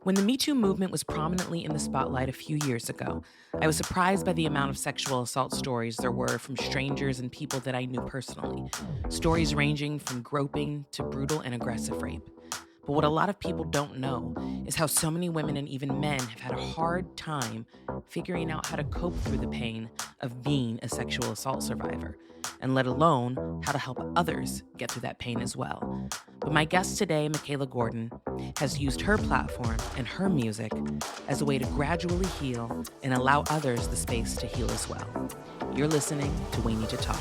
When the Me Too movement was prominently in the spotlight a few years ago, I was surprised by the amount of sexual assault stories there were from strangers and people that I knew personally. Stories ranging from groping to brutal and aggressive rape. But what a lot of people don't know is how so many women and even men have had a hard time figuring out how to cope through the pain of being a sexual assault survivor, and let alone how to help others get through that pain as well. But my guest today, Mikalah Gordon, has used her platform and her music as a way to gradually heal and allow others the space to heal as well. You're listening to We Need to Talk.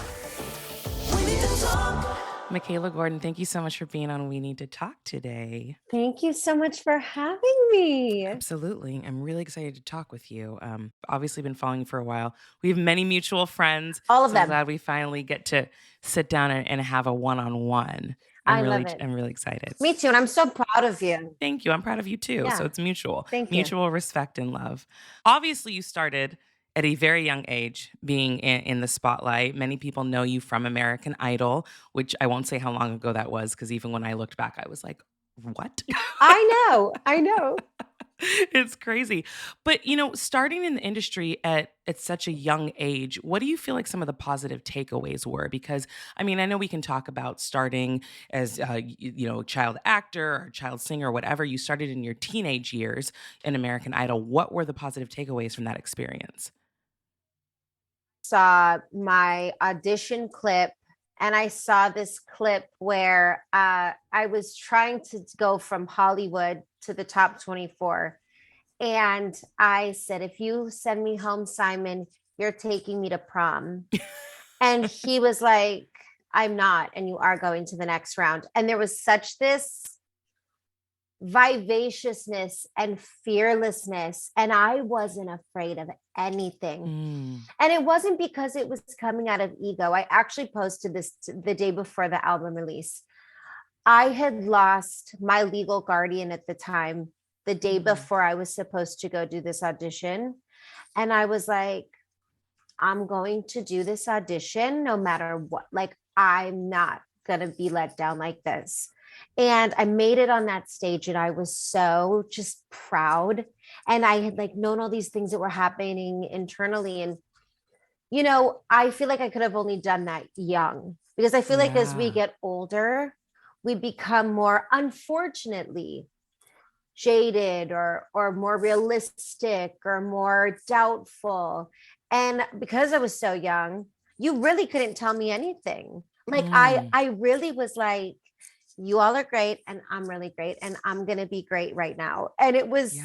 We Need to Talk. Mikalah Gordon, thank you so much for being on We Need to Talk today. Thank you so much for having me. Absolutely. I'm really excited to talk with you. Obviously been following you for a while. We have many mutual friends. All of so I'm them. glad we finally get to sit down and have a one-on-one. I love it. I'm really excited. Me too. And I'm so proud of you. Thank you. I'm proud of you too. Yeah. So it's mutual. Thank you. Mutual respect and love. Obviously, you started at a very young age being in the spotlight. Many people know you from American Idol, which I won't say how long ago that was, because even when I looked back, I was like, what? I know. It's crazy. But, you know, starting in the industry at such a young age, what do you feel like some of the positive takeaways were? Because, I mean, I know we can talk about starting as, child actor or child singer or whatever. You started in your teenage years in American Idol. What were the positive takeaways from that experience? Saw my audition clip and I saw this clip where I was trying to go from Hollywood to the top 24. And I said, if you send me home, Simon, you're taking me to prom. And he was like, I'm not, and you are going to the next round. And there was such this vivaciousness and fearlessness, and I wasn't afraid of anything. And it wasn't because it was coming out of ego. I actually posted this the day before the album release. I had lost my legal guardian at the time, the day before I was supposed to go do this audition. And I was like, I'm going to do this audition no matter what. Like, I'm not going to be let down like this. And I made it on that stage and I was so just proud. And I had like known all these things that were happening internally. And, you know, I feel like I could have only done that young, because I feel like as we get older, we become more, unfortunately, jaded or more realistic or more doubtful. And because I was so young, you really couldn't tell me anything. Like I really was like, you all are great and I'm really great and I'm going to be great right now. And it was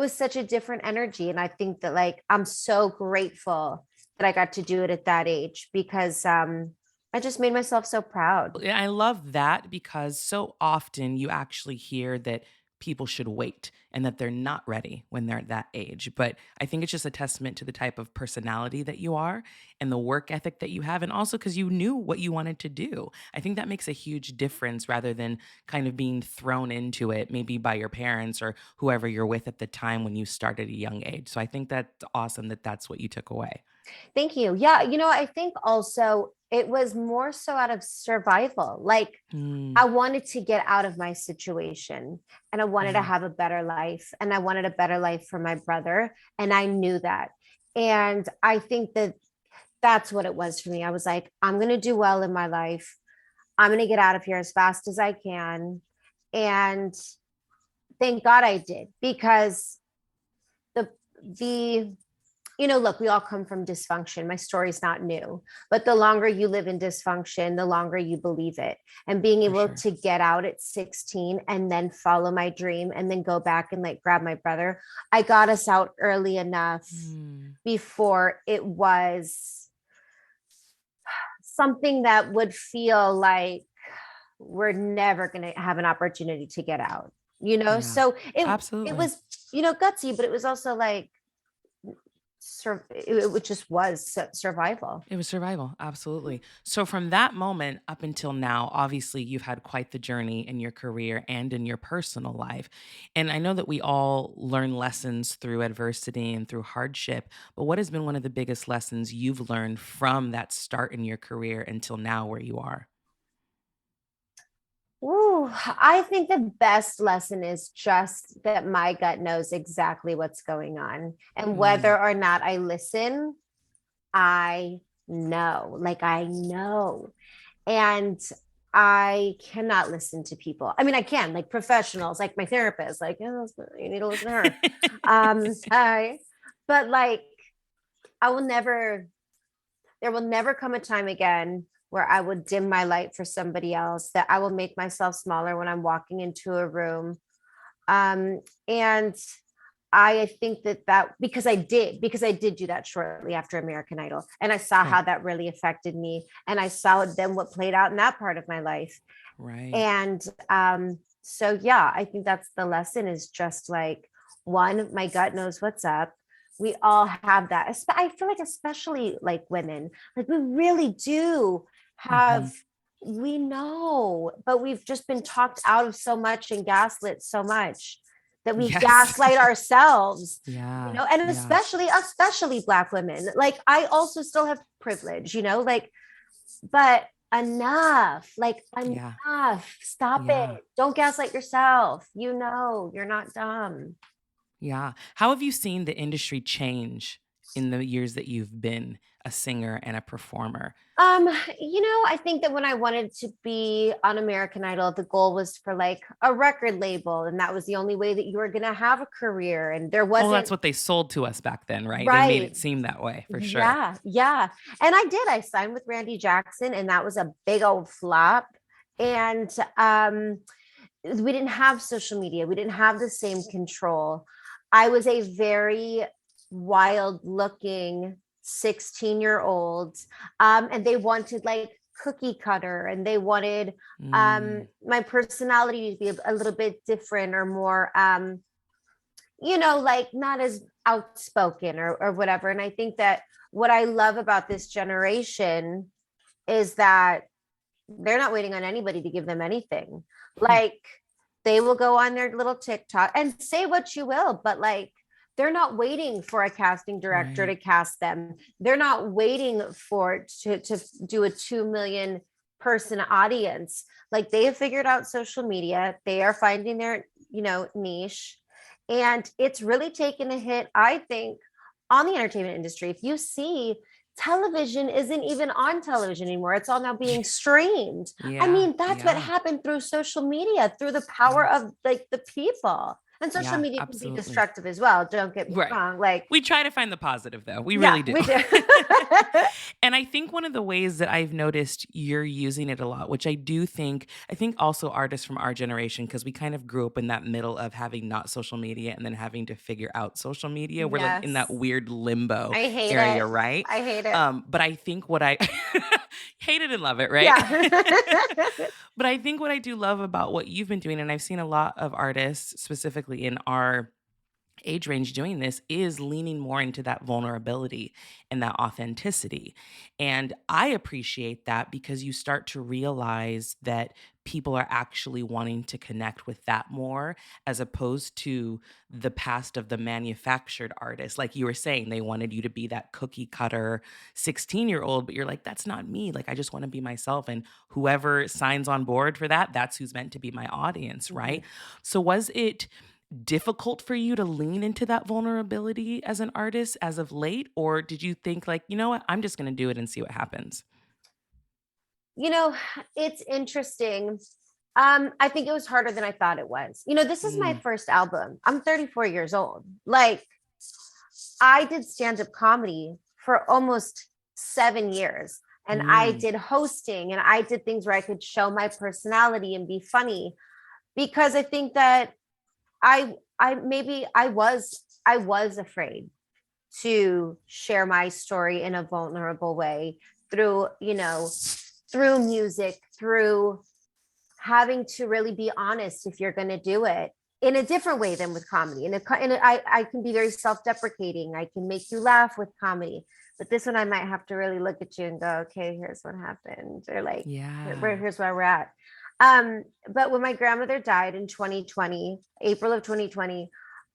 such a different energy. And I think that, like, I'm so grateful that I got to do it at that age, because I just made myself so proud. Yeah, I love that, because so often you actually hear that people should wait and that they're not ready when they're at that age. But I think it's just a testament to the type of personality that you are and the work ethic that you have. And also because you knew what you wanted to do. I think that makes a huge difference, rather than kind of being thrown into it, maybe by your parents or whoever you're with at the time when you started at a young age. So I think that's awesome that that's what you took away. Thank you. Yeah. You know, I think also it was more so out of survival. Like, I wanted to get out of my situation and I wanted to have a better life, and I wanted a better life for my brother. And I knew that. And I think that that's what it was for me. I was like, I'm going to do well in my life. I'm going to get out of here as fast as I can. And thank God I did, because the you know, look, we all come from dysfunction. My story's not new, but the longer you live in dysfunction, the longer you believe it. And being able to get out at 16 and then follow my dream and then go back and like grab my brother, I got us out early enough before it was something that would feel like we're never going to have an opportunity to get out, you know? So it was, you know, gutsy, but it was also like, it just was survival. It was survival. Absolutely. So from that moment up until now, obviously you've had quite the journey in your career and in your personal life. And I know that we all learn lessons through adversity and through hardship, but what has been one of the biggest lessons you've learned from that start in your career until now where you are? Ooh, Ooh, I think the best lesson is just that my gut knows exactly what's going on. And whether or not I listen, I know. Like I know. And I cannot listen to people. I mean, I can, like professionals, like my therapist, like, oh, you need to listen to her. But like, I will never, there will never come a time again where I would dim my light for somebody else, that I will make myself smaller when I'm walking into a room. And I think that because I did do that shortly after American Idol, and I saw how that really affected me, and I saw then what played out in that part of my life. Right. And so yeah, I think that's the lesson, is just like, one, my gut knows what's up. We all have that. I feel like, especially like women, like we really do have, we know, but we've just been talked out of so much and gaslit so much that we gaslight ourselves, you know, and especially Black women. Like I also still have privilege, you know, like, but enough, like enough, stop it. Don't gaslight yourself. You know, you're not dumb. Yeah. How have you seen the industry change in the years that you've been a singer and a performer? You know, I think that when I wanted to be on American Idol, the goal was for like a record label, and that was the only way that you were going to have a career. And there wasn't. Well, that's what they sold to us back then, right? Right. They made it seem that way, for sure. Yeah. And I signed with Randy Jackson, and that was a big old flop. And we didn't have social media. We didn't have the same control. I was a very wild looking 16-year-old, and they wanted like cookie cutter, and they wanted my personality to be a little bit different, or more you know, like not as outspoken or whatever. And I think that what I love about this generation is that they're not waiting on anybody to give them anything. Like they will go on their little TikTok and say what you will, but like they're not waiting for a casting director to cast them. They're not waiting for to do a 2 million person audience. Like they have figured out social media. They are finding their, you know, niche. And it's really taken a hit, I think, on the entertainment industry. If you see, television isn't even on television anymore. It's all now being streamed. I mean, that's what happened through social media, through the power of like the people. And social media can be destructive as well. Don't get me wrong. Like we try to find the positive, though. We really do. We do. And I think one of the ways that I've noticed you're using it a lot, which I think also artists from our generation, because we kind of grew up in that middle of having not social media and then having to figure out social media. We're like in that weird limbo area, right? I hate it. But I think what I hate it and love it, right? Yeah. But I think what I do love about what you've been doing, and I've seen a lot of artists, specifically in our age range, doing this, is leaning more into that vulnerability and that authenticity. And I appreciate that, because you start to realize that people are actually wanting to connect with that more, as opposed to the past of the manufactured artist. Like you were saying, they wanted you to be that cookie cutter 16-year-old, but you're like, that's not me. Like, I just want to be myself. And whoever signs on board for that, that's who's meant to be my audience, right? So was it difficult for you to lean into that vulnerability as an artist as of late? Or did you think like, you know what, I'm just going to do it and see what happens? You know, it's interesting. I think it was harder than I thought it was. You know, this is my first album. I'm 34 years old. Like, I did stand-up comedy for almost 7 years. And I did hosting, and I did things where I could show my personality and be funny, because I think that I was afraid to share my story in a vulnerable way through, you know, through music, through having to really be honest if you're going to do it in a different way than with comedy. I can be very self-deprecating. I can make you laugh with comedy, but this one I might have to really look at you and go, okay, here's what happened. Or like, here's where we're at. But when my grandmother died in 2020, April of 2020,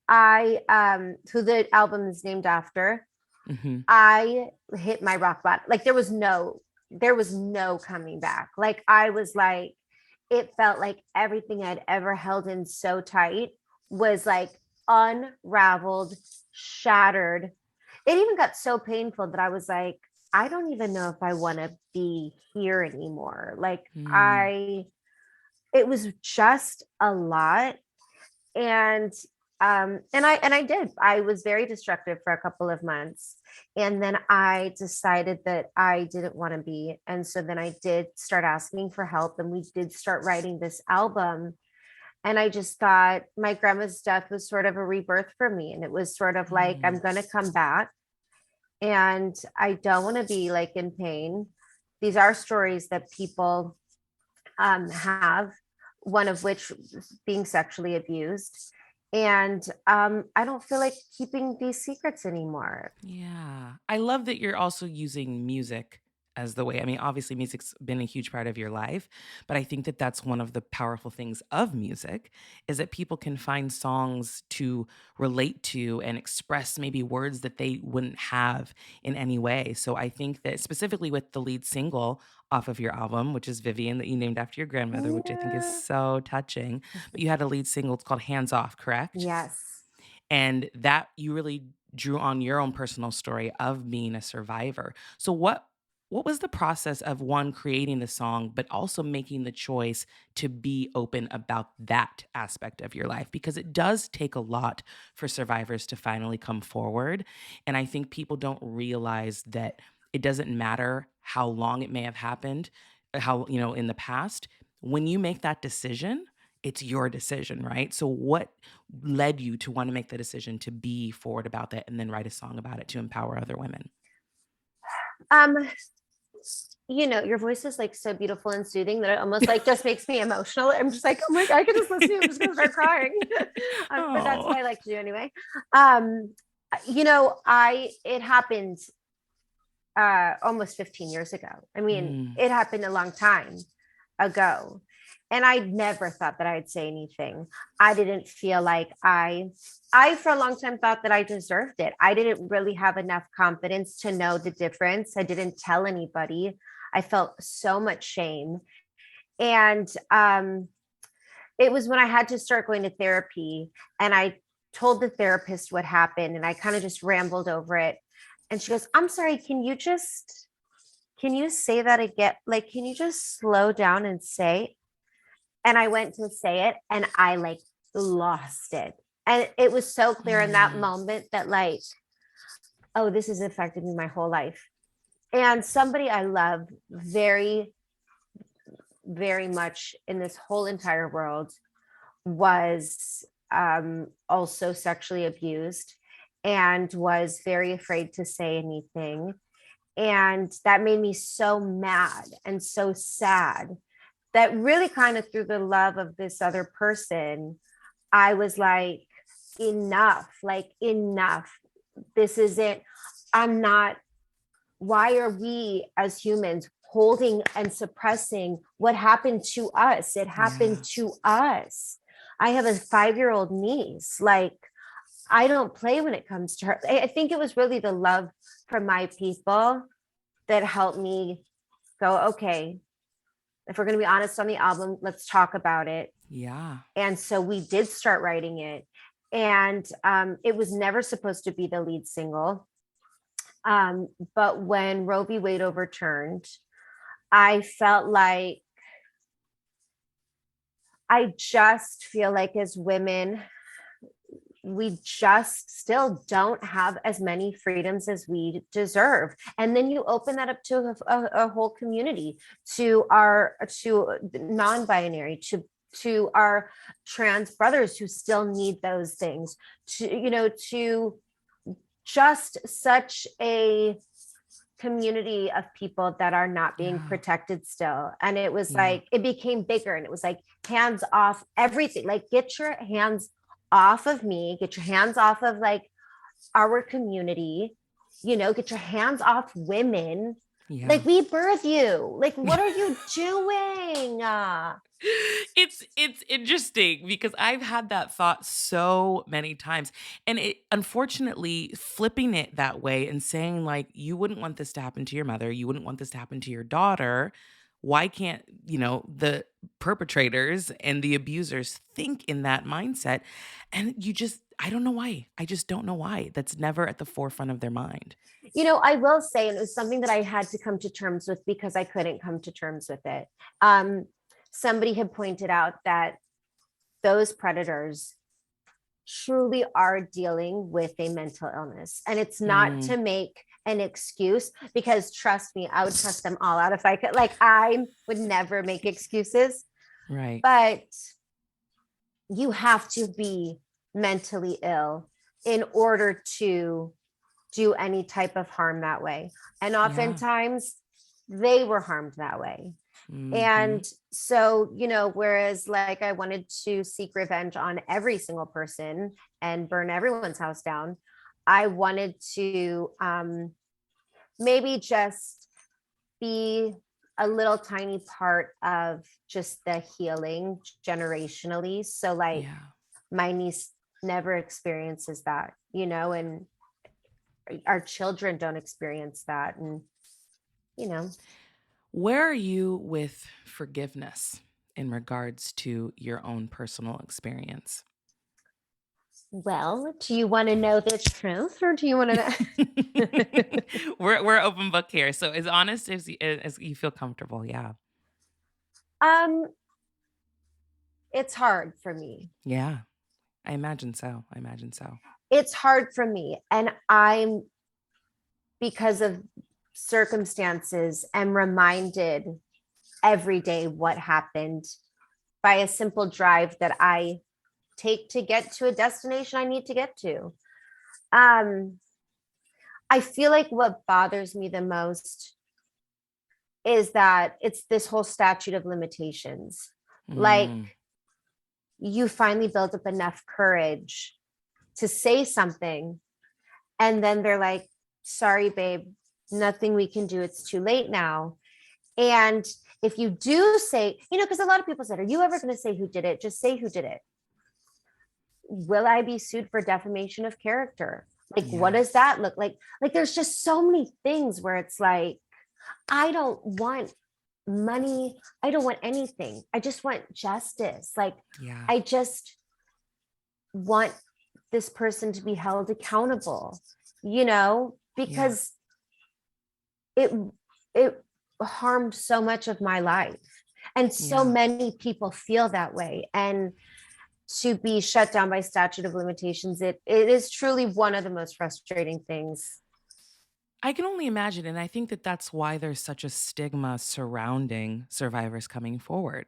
who the album is named after, I hit my rock bottom. Like there was no coming back. Like I was like, it felt like everything I'd ever held in so tight was like unraveled, shattered. It even got so painful that I was like, I don't even know if I want to be here anymore. Like Mm. it was just a lot. And I did. I was very destructive for a couple of months. And then I decided that I didn't want to be. And so then I did start asking for help, and we did start writing this album. And I just thought my grandma's death was sort of a rebirth for me. And it was sort of like, I'm Mm. going to come back, and I don't want to be like in pain. These are stories that people have, one of which being sexually abused. And I don't feel like keeping these secrets anymore. Yeah. I love that you're also using music as the way. I mean, obviously, music's been a huge part of your life, but I think that that's one of the powerful things of music is that people can find songs to relate to and express maybe words that they wouldn't have in any way. So I think that specifically with the lead single off of your album, which is Vivian, that you named after your grandmother, which I think is Yeah. so touching, but you had a lead single, it's called Hands Off, correct? Yes. And that you really drew on your own personal story of being a survivor. So what was the process of one creating the song but also making the choice to be open about that aspect of your life, because it does take a lot for survivors to finally come forward, and I think people don't realize that it doesn't matter how long it may have happened, how, in the past, when you make that decision, it's your decision, right? So what led you to want to make the decision to be forward about that and then write a song about it to empower other women? Um, your voice is like so beautiful and soothing that it almost like just makes me emotional. I'm just like, oh my God, I can just listen to you. I'm just gonna start crying. But that's Oh. what I like to do anyway. Um, I it happened almost 15 years ago. I mean, Mm, it happened a long time ago. And I never thought that I'd say anything. I didn't feel like I for a long time thought that I deserved it. I didn't really have enough confidence to know the difference. I didn't tell anybody. I felt so much shame. And it was when I had to start going to therapy, and I told the therapist what happened, and I kind of just rambled over it. And she goes, I'm sorry, can you say that again? Like, can you just slow down and say? And I went to say it, and I like lost it. And it was so clear in that mm, moment that, like, oh, this has affected me my whole life. And somebody I love very, very much in this whole entire world was also sexually abused and was very afraid to say anything. And that made me so mad and so sad that really kind of through the love of this other person, I was like, enough. This isn't, I'm not, why are we as humans holding and suppressing what happened to us? It happened yeah. to us. I have a 5-year-old niece. Like, I don't play when it comes to her. I think it was really the love for my people that helped me go, okay, if we're going to be honest on the album, let's talk about it. Yeah. And so we did start writing it. And it was never supposed to be the lead single. But when Roe v. Wade overturned, I felt like I just feel like as women, we just still don't have as many freedoms as we deserve. And then you open that up to a whole community, to non-binary, to our trans brothers who still need those things, to just such a community of people that are not being Yeah. protected still. And it was Yeah. like it became bigger, and it was like hands off everything. Like, get your hands off of me, get your hands off of like our community, get your hands off women. Yeah. Like, we birth you. Like, what are you doing? It's interesting because I've had that thought so many times. And it unfortunately flipping it that way and saying like you wouldn't want this to happen to your mother, you wouldn't want this to happen to your daughter. why can't, the perpetrators and the abusers think in that mindset? And I don't know why. I just don't know why. That's never at the forefront of their mind. I will say, and it was something that I had to come to terms with because I couldn't come to terms with it. Somebody had pointed out that those predators truly are dealing with a mental illness. And it's not to make an excuse, because trust me, I would cuss them all out if I could. Like, I would never make excuses. Right. But you have to be mentally ill in order to do any type of harm that way. And oftentimes they were harmed that way. And so, whereas like I wanted to seek revenge on every single person and burn everyone's house down, I wanted to maybe just be a little tiny part of just the healing generationally. So like my niece never experiences that, and our children don't experience that. And, Where are you with forgiveness in regards to your own personal experience? Well, do you want to know the truth, or do you want to know? We're open book here. So as honest as you feel comfortable. Yeah. um it's hard for me. Yeah. I imagine so. I imagine so. It's hard for me, and I'm, because of circumstances, am reminded every day what happened by a simple drive that I take to get to a destination I need to get to. I feel like what bothers me the most is that it's this whole statute of limitations. Like, you finally build up enough courage to say something, and then they're like, sorry, babe, nothing we can do. It's too late now. And if you do say, because a lot of people said, are you ever going to say who did it? Just say who did it. Will I be sued for defamation of character? Like, what does that look like? Like, there's just so many things where it's like, I don't want money. I don't want anything. I just want justice. Like, I just want this person to be held accountable, because it harmed so much of my life. And so many people feel that way. And to be shut down by statute of limitations, it is truly one of the most frustrating things. I can only imagine. And I think that that's why there's such a stigma surrounding survivors coming forward,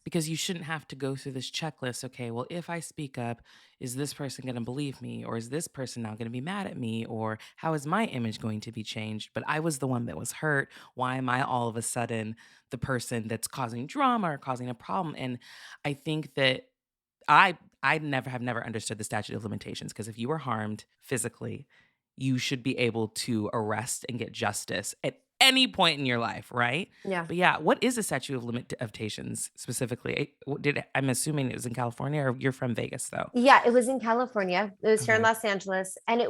because you shouldn't have to go through this checklist. Okay, well, if I speak up, is this person going to believe me? Or is this person now going to be mad at me? Or how is my image going to be changed? But I was the one that was hurt. Why am I all of a sudden the person that's causing drama or causing a problem? And I think that I never understood the statute of limitations, because if you were harmed physically, you should be able to arrest and get justice at any point in your life, right? Yeah. But yeah, what is the statute of limitations specifically? I'm assuming it was in California, or you're from Vegas though? Yeah, it was in California. It was here in Los Angeles, and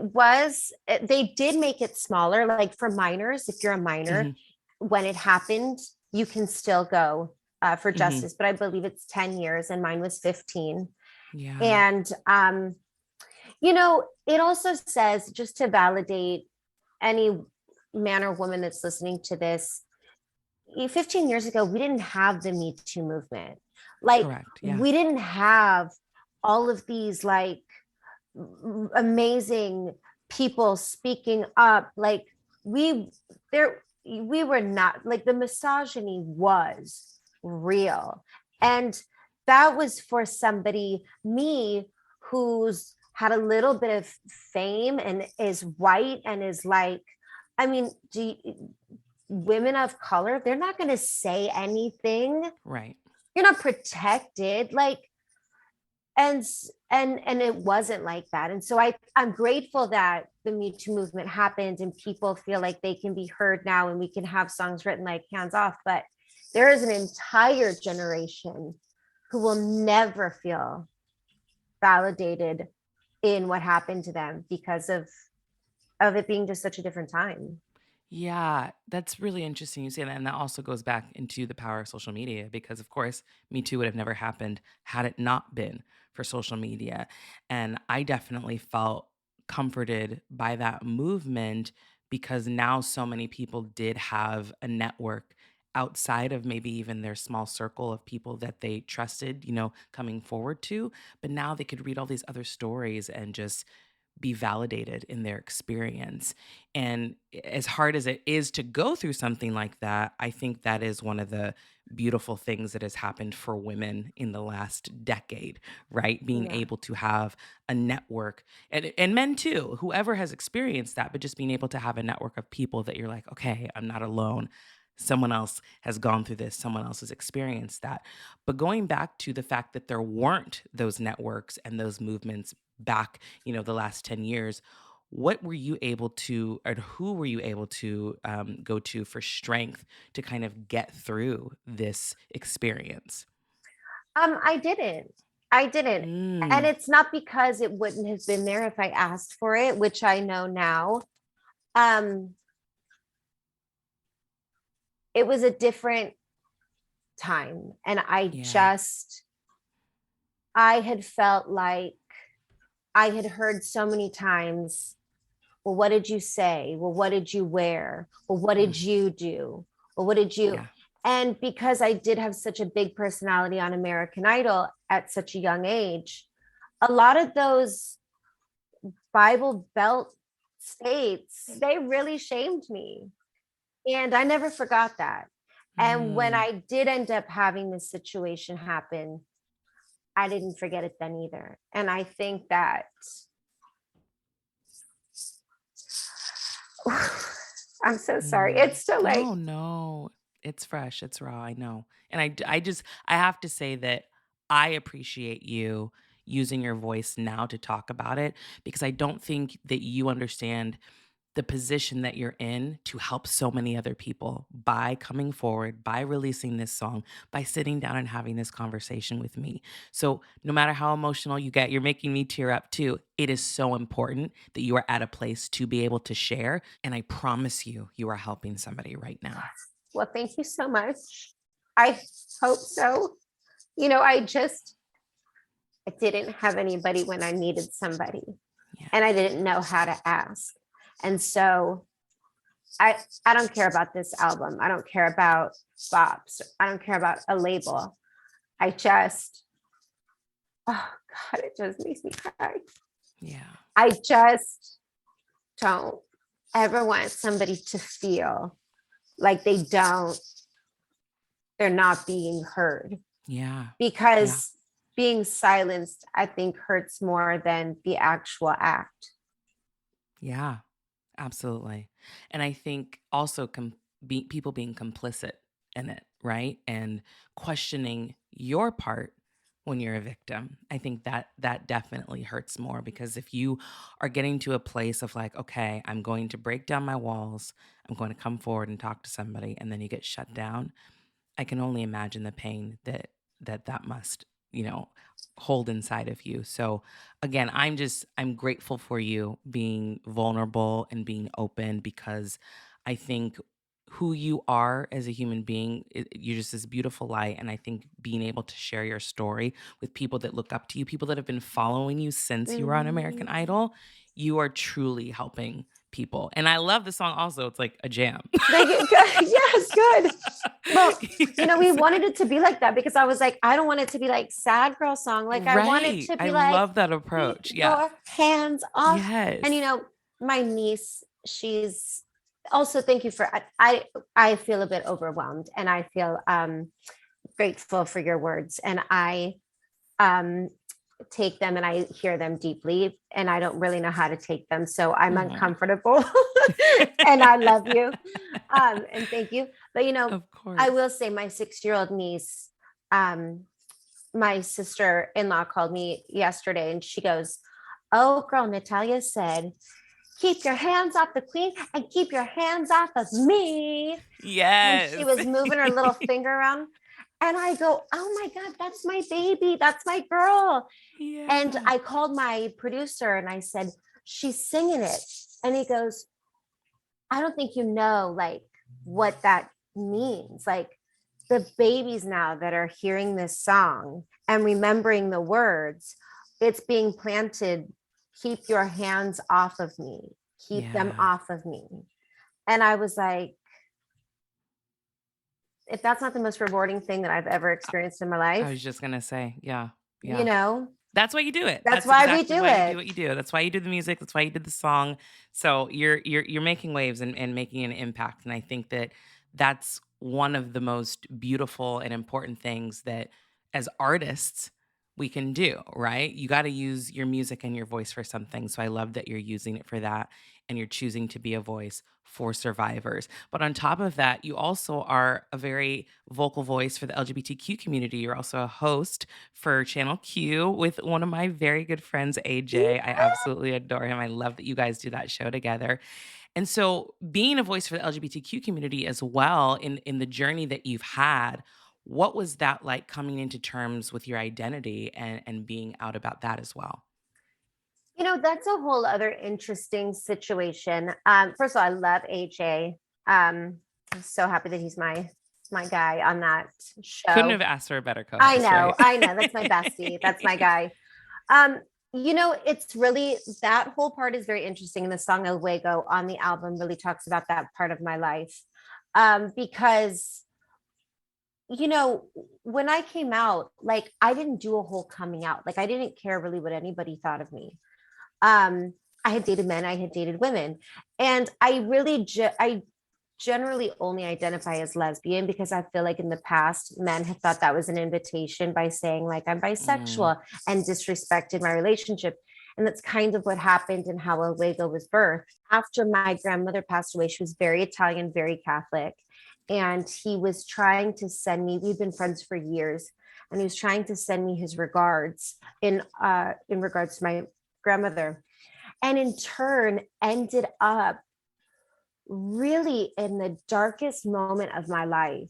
they did make it smaller. Like, for minors, if you're a minor, when it happened, you can still go for justice, but I believe it's 10 years, and mine was 15. Yeah. And it also says, just to validate any man or woman that's listening to this, 15 years ago, we didn't have the Me Too movement. Like, we didn't have all of these like amazing people speaking up. Like, we were not, like, the misogyny was real. And that was for somebody, me, who's had a little bit of fame and is white and is like, I mean, women of color, they're not going to say anything. Right. You're not protected. Like, and it wasn't like that. And so I'm grateful that the Me Too movement happened and people feel like they can be heard now, and we can have songs written like Hands Off. But there is an entire generation who will never feel validated in what happened to them because of it being just such a different time. Yeah, that's really interesting you say that. And that also goes back into the power of social media because, of course, Me Too would have never happened had it not been for social media. And I definitely felt comforted by that movement because now so many people did have a network outside of maybe even their small circle of people that they trusted, coming forward to. But now they could read all these other stories and just be validated in their experience. And as hard as it is to go through something like that, I think that is one of the beautiful things that has happened for women in the last decade, right? Being Yeah. able to have a network and men too, whoever has experienced that, but just being able to have a network of people that you're like, okay, I'm not alone. Someone else has gone through this, someone else has experienced that. But going back to the fact that there weren't those networks and those movements back, the last 10 years, what were you able to, or who were you able to go to for strength to kind of get through this experience? I didn't. I didn't. And Mm, it's not because it wouldn't have been there if I asked for it, which I know now. Um, it was a different time. And yeah. I had felt like I had heard so many times, well, what did you say? Well, what did you wear? Well, what did Mm, you do? Well, what did you? yeah. And because I did have such a big personality on American Idol at such a young age, a lot of those Bible Belt states, they really shamed me. And I never forgot that. And when Mm, I did end up having this situation happen, I didn't forget it then either. And I think that I'm so sorry. mm. It's still like, Oh no, it's fresh, it's raw, I know. And I have to say that I appreciate you using your voice now to talk about it because I don't think that you understand the position that you're in to help so many other people by coming forward, by releasing this song, by sitting down and having this conversation with me. So, no matter how emotional you get, you're making me tear up too. It is so important that you are at a place to be able to share. And I promise you, you are helping somebody right now. well, thank you so much. I hope so. I didn't have anybody when I needed somebody Yeah. and I didn't know how to ask. And so I don't care about this album. I don't care about bops. I don't care about a label. I just, oh God, it just makes me cry. Yeah. I just don't ever want somebody to feel like they're not being heard Yeah. Yeah. because being silenced, I think, hurts more than the actual act. Yeah. Absolutely. And I think also people being complicit in it, right? And questioning your part when you're a victim. I think that that definitely hurts more because if you are getting to a place of like, okay, I'm going to break down my walls, I'm going to come forward and talk to somebody and then you get shut down, I can only imagine the pain that must, hold inside of you. So again, I'm grateful for you being vulnerable and being open because I think who you are as a human being, you're just this beautiful light. And I think being able to share your story with people that look up to you, people that have been following you since you were on American Mm. Idol, you are truly helping people. And I love the song also. It's like a jam. Thank you. Good. Yes, good. Well, we Yes. wanted it to be like that because I was like, I don't want it to be like sad girl song. Like I want it Right. to I be like, love that keep approach. Yeah. your hands off. And Yes. my niece, she's also thank you for I feel a bit overwhelmed and I feel grateful for your words. And I um take them and I hear them deeply and I don't really know how to take them. So I'm Aw. uncomfortable and I love you. And thank you. But Of I course. will say my 6-year-old niece, um, my sister-in-law called me yesterday and she goes, oh girl, Natalia said, keep your hands off the queen and keep your hands off of me. And she Yes. was moving her little finger around. And I go, oh my God, that's my baby. That's my girl. And Yeah. I called my producer and I said, she's singing it. And he goes, I don't think you know like what that means. Like the babies now that are hearing this song and remembering the words, it's being planted. Keep your hands off of me. Keep them Yeah. off of me. And I was like, if that's not the most rewarding thing that I've ever experienced in my I life, was just gonna say, yeah, you yeah. know, That's why you do it. that's That's why we exactly do why you do it. what you do. That's why you do the music. That's why you did the song. So you're making waves and making an impact. And I think that that's one of the most beautiful and important things that as artists we can do, right? You got to use your music and your voice for something. So I love that you're using it for that and you're choosing to be a voice for survivors. But on top of that, you also are a very vocal voice for the LGBTQ community. You're also a host for Channel Q with one of my very good friends, AJ. I absolutely adore him. I love that you guys do that show together. And so, being a voice for the LGBTQ community as well in the journey that you've had, what was that like coming into terms with your identity and being out about that as well? You know, that's a whole other interesting situation. First of all, I love AJ. I'm so happy that he's my guy on that Couldn't show. have asked for a better co-host, right? I know. That's my bestie. That's my guy. Um, you know, it's really that whole part is very interesting. And the song El Luego on the album really talks about that part of my life. Because you know, when I came out, like I didn't do a whole coming out. Like I didn't care really what anybody thought of me. I had dated men, I had dated women, and I generally only identify as lesbian because I feel like in the past men have thought that was an invitation by saying like I'm Mm, bisexual and disrespected my relationship. And that's kind of what happened and how Owego was birthed. After my grandmother passed away, she was very Italian, very Catholic. And he was trying to send me, we've been friends for years, and he was trying to send me his regards in regards to my grandmother. And in turn ended up really in the darkest moment of my life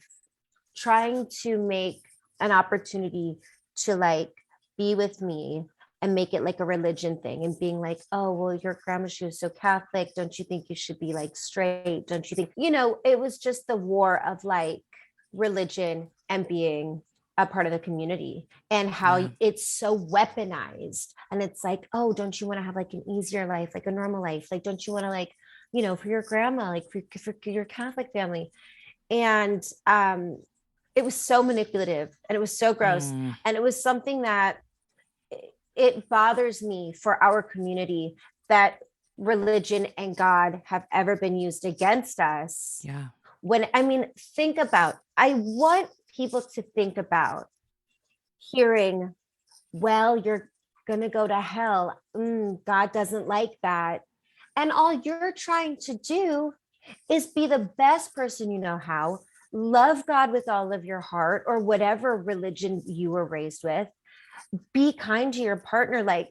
trying to make an opportunity to like be with me and make it like a religion thing and being like, oh, well, your grandma, she was so Catholic. Don't you think you should be like straight? Don't you think, you know, it was just the war of like religion and being a part of the community and how yeah. it's so weaponized. And it's like, oh, don't you want to have like an easier life, like a normal life? Like, don't you want to like, you know, for your grandma, like for your Catholic family? And it was so manipulative and it was so gross. Mm, And it was something that it bothers me for our community that religion and God have ever been used against us. yeah. When, I mean, think about, I want people to think about hearing, well, you're going to go to hell. God doesn't like that. And all you're trying to do is be the best person you know how, love God with all of your heart or whatever religion you were raised with, be kind to your partner. Like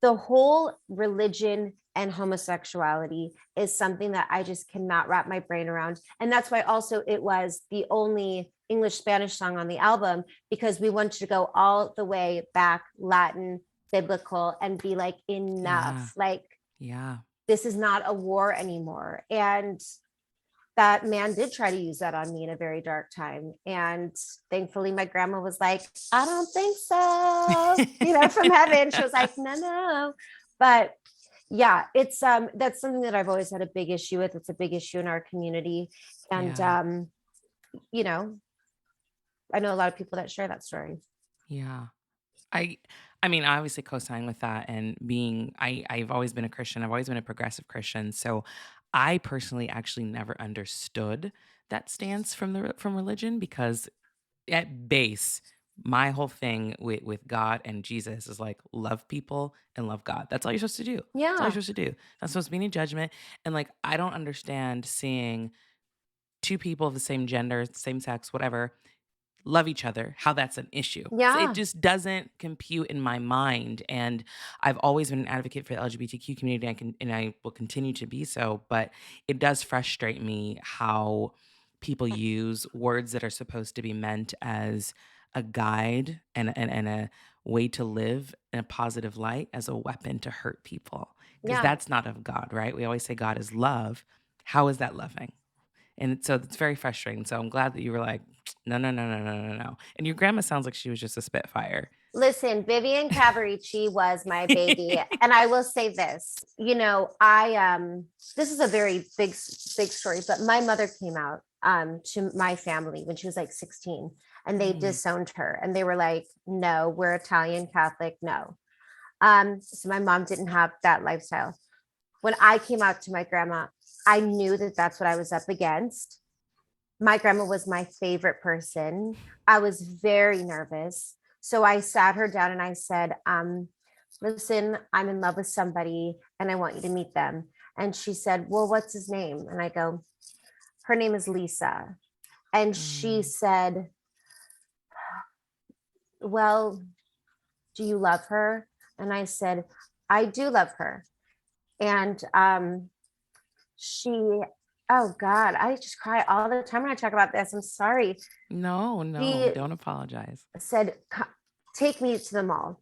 the whole religion and homosexuality is something that I just cannot wrap my brain around. And that's why also it was the only English Spanish song on the album because we wanted to go all the way back Latin, biblical, and be like, Yeah. enough. Like, Yeah. this is not a war anymore. And that man did try to use that on me in a very dark time. And thankfully, my grandma was like, I don't think so, you know, from heaven. She was like, no, no. But yeah, it's that's something that I've always had a big issue with. It's a big issue in our community. And Yeah. you know, I know a lot of people that share that story. Yeah. I I mean, I obviously co-sign with that and being I've always been a Christian. I've always been a progressive Christian. So I personally actually never understood that stance from religion because at base my whole thing with God and Jesus is like love people and love God. That's all you're supposed to do. That's all you're Yeah. supposed to do. Not supposed to be any judgment. And like I don't understand seeing two people of the same gender, same sex, whatever, love each other, how that's an issue. It Yeah. just doesn't compute in my mind. And I've always been an advocate for the LGBTQ community. And I will continue to be so. But it does frustrate me how people use words that are supposed to be meant as a guide and a way to live in a positive light as a weapon to hurt people. Because Yeah. that's not of God, right? We always say God is love. How is that loving? And so it's very frustrating. So I'm glad that you were like, no, no, no, no, no, no, no. And your grandma sounds like she was just a spitfire. Listen, Vivian Cavarici was my baby. And I will say this, I this is a very big story, but my mother came out to my family when she was like 16 and they Mm, disowned her and they were like, no, we're Italian Catholic, no. So my mom didn't have that lifestyle. When I came out to my grandma, I knew that that's what I was up against. My grandma was my favorite person. I was very nervous. So I sat her down and I said, listen, I'm in love with somebody and I want you to meet them. And she said, well, what's his name? And I go, her name is Lisa. And she mm, said, well, do you love her? And I said, I do love her. And she, oh God, I just cry all the time when I talk about this. I'm sorry. no, no, She don't apologize. said, take me to the mall.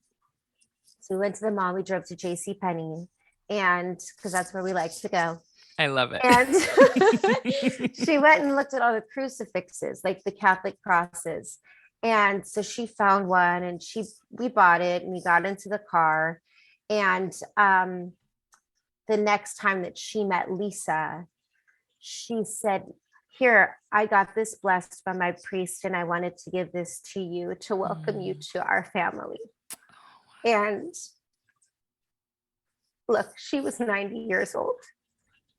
So we went to the mall, we drove to J.C. Penney, and because that's where we like to go. I love And it. she went and looked at all the crucifixes, like the Catholic crosses. And so she found one and we bought it and we got into the car. And the next time that she met Lisa, she said, here, I got this blessed by my priest, and I wanted to give this to you to welcome you Mm. to our family. And look, she was 90 years old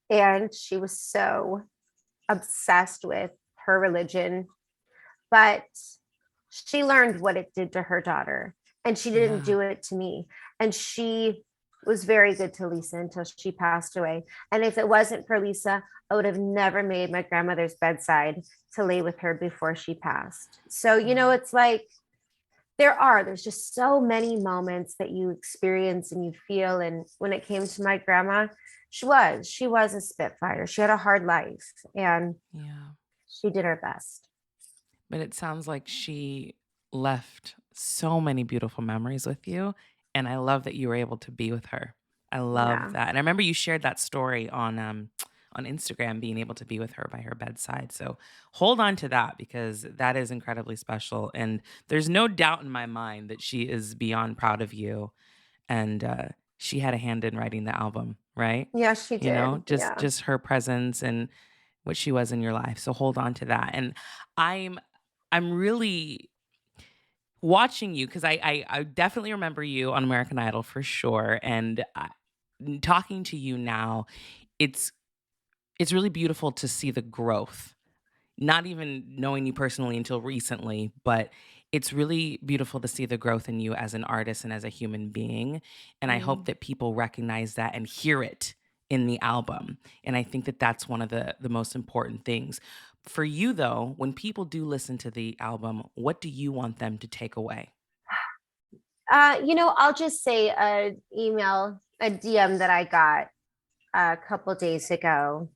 and she was so obsessed with her religion, but she learned what it did to her daughter and she didn't Yeah. do it to me. And she was very good to Lisa until she passed away. And if it wasn't for Lisa, I would have never made my grandmother's bedside to lay with her before she passed. So, Mm. it's like there's just so many moments that you experience and you feel. And when it came to my grandma, she was a spitfire. She had a hard life and Yeah. she did her best. But it sounds like she left so many beautiful memories with you, and I love that you were able to be with her. I love Yeah. that, and I remember you shared that story on Instagram, being able to be with her by her bedside, so hold on to that because that is incredibly special, and there's no doubt in my mind that she is beyond proud of you, and, she had a hand in writing the album, right? Yeah, she You did. know, just Yeah. just her presence and what she was in your life, so hold on to that, and I'm I'm really watching you because I definitely remember you on American Idol for sure, and talking to you now, it's it's really beautiful to see the growth. Not even knowing you personally until recently, but it's really beautiful to see the growth in you as an artist and as a human being. And I hope Mm. that people recognize that and hear it in the album. And I think that that's one of the most important things. For you though, when people do listen to the album, what do you want them to take away? I'll just say a DM that I got a couple days ago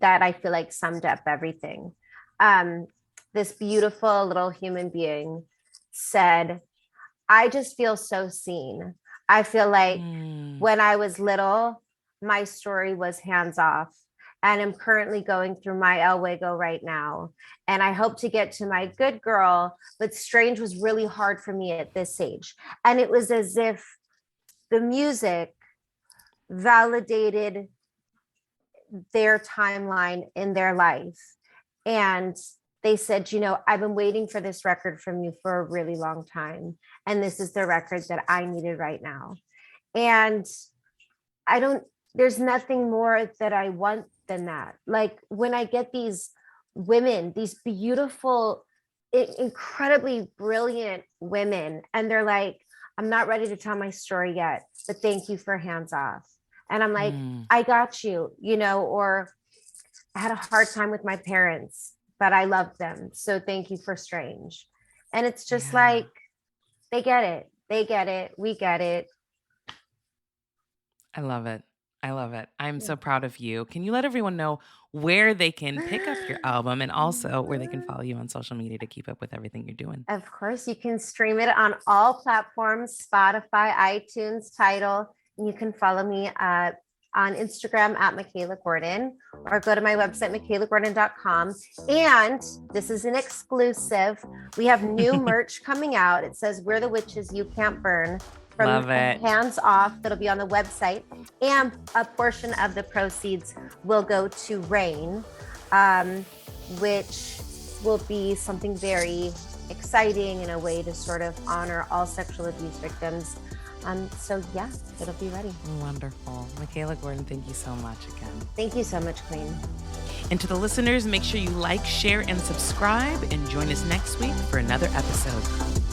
that I feel like summed up everything. Um, this beautiful little human being said, I just feel so seen. I feel like Mm, when I was little, my story was hands off. And I'm currently going through my El Wego right now. And I hope to get to my good girl, but strange was really hard for me at this age. And it was as if the music validated their timeline in their life. And they said, I've been waiting for this record from you for a really long time. And this is the record that I needed right now. And I don't, there's nothing more that I want than that. Like when I get these women, these beautiful, incredibly brilliant women, and they're like, I'm not ready to tell my story yet, but thank you for hands off. And I'm like, mm, I got you, or I had a hard time with my parents, but I loved them. So thank you for strange. And it's just yeah. like, they get it. They get it. We get it. I love it. I love it. I'm so proud of you. Can you let everyone know where they can pick up your album and also where they can follow you on social media to keep up with everything you're doing? Of course, you can stream it on all platforms, Spotify, iTunes, Tidal. And you can follow me on Instagram at Mikalah Gordon, or go to my website, MikalahGordon.com. And this is an exclusive. We have new merch coming out. It says, "We're the witches you can't burn." From Love it. Hands Off, that'll be on the website. And a portion of the proceeds will go to RAIN, which will be something very exciting and a way to sort of honor all sexual abuse victims. So yeah, it'll be ready. Wonderful. Mikalah Gordon, thank you so much again. Thank you so much, Queen. And to the listeners, make sure you like, share, and subscribe, and join us next week for another episode.